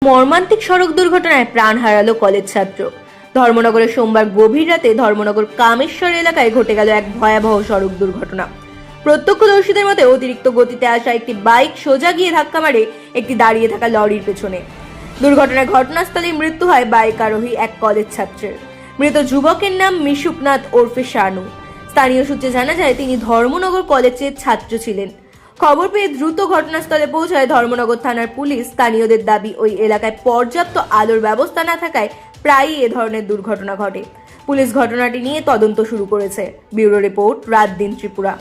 মর্মান্তিক সড়ক দুর্ঘটনায় প্রাণ হারালো কলেজ ছাত্র। ধর্মনগরে সোমবার গভীর রাতে ধর্মনগর কামেশ্বর এলাকায় ঘটে গেল এক ভয়াবহ সড়ক দুর্ঘটনা। প্রত্যক্ষদর্শীদের মতে অতিরিক্ত গতিতে আসা একটি বাইক সোজা গিয়ে ধাক্কা মারে একটি দাঁড়িয়ে থাকা লরির পেছনে। দুর্ঘটনায় ঘটনাস্থলেই মৃত্যু হয় বাইক আরোহী এক কলেজ ছাত্রের। মৃত যুবকের নাম মিশুকনাথ ওরফে শানু। স্থানীয় সূত্রে জানা যায় তিনি ধর্মনগর কলেজের ছাত্র ছিলেন। খবর পেয়ে দ্রুত ঘটনাস্থলে পৌঁছায় ধর্মনগর থানার পুলিশ। স্থানীয়দের দাবি, ওই এলাকায় পর্যাপ্ত আলোর ব্যবস্থা না থাকায় প্রায়ই এ ধরনের দুর্ঘটনা ঘটে। পুলিশ ঘটনাটি নিয়ে তদন্ত শুরু করেছে। ব্যুরো রিপোর্ট, রাত দিন ত্রিপুরা।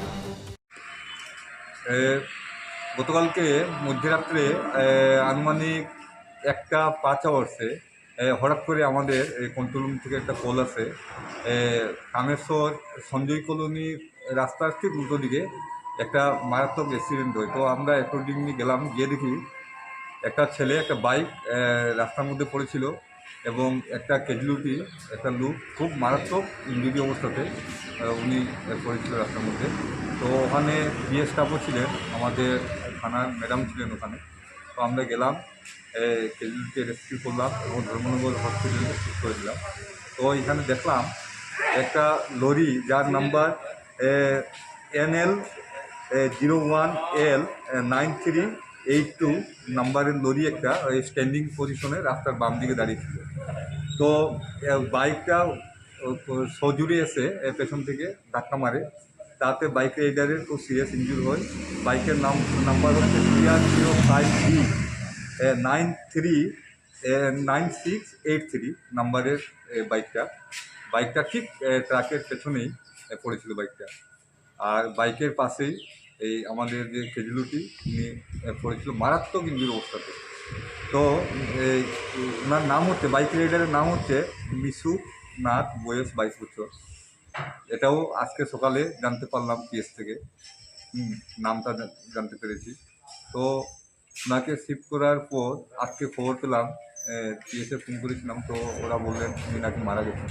গতকালকে মধ্যরাত্রে আনুমানিক 1:05 হঠাৎ করে আমাদের কন্ট্রোল রুম থেকে একটা কল আসে। কামেশ্বর সঞ্জয় কলোনি রাস্তার ঠিক উল্টো দিকে একটা মারাত্মক অ্যাক্সিডেন্ট হয়। তো আমরা অ্যাকর্ডিংলি গেলাম, গিয়ে দেখি একটা ছেলে একটা বাইক রাস্তার মধ্যে পড়েছিল এবং একটা ক্যাজুয়ালিটি, একটা লোক খুব মারাত্মক ইনজুরি অবস্থাতে উনি পড়েছিল রাস্তার মধ্যে। তো ওখানে বিএ স্টাফও ছিলেন, আমাদের থানার ম্যাডাম ছিলেন ওখানে। তো আমরা গেলাম, ক্যাজুয়ালিটি রেস্কিউ করলাম এবং ধর্মনগর হসপিটালে শিফট করে দিলাম। তো এখানে দেখলাম একটা লরি যার নাম্বার NL 01L 9382 নাম্বারের লরি একটা স্ট্যান্ডিং পজিশনে রাস্তার বাম দিকে দাঁড়িয়ে ছিল। তো বাইকটা সজুরে এসে পেছন থেকে ধাক্কা মারে, তাতে বাইক রাইডারের খুব সিরিয়াস ইনজুরি হয়। বাইকের নাম্বার হচ্ছে CR05B 9683 নাম্বারের বাইকটা ঠিক ট্রাকের পেছনেই পড়েছিল বাইকটা। আর বাইকের পাশেই এই আমাদের যে ক্যাজুয়ালিটি উনি পড়েছিল মারাত্মক ইনজুরি অবস্থাতে। তো ওনার নাম হচ্ছে, বাইক রাইডারের নাম হচ্ছে মিশুকনাথ, বয়স 22 বছর। এটাও আজকে সকালে জানতে পারলাম পিএস থেকে, নামটা জানতে পেরেছি। তো ওনাকে শিফট করার পর আজকে খবর পেলাম, পিএসে ফোন করেছিলাম, তো ওরা বললেন উনি নাকি মারা গেছেন।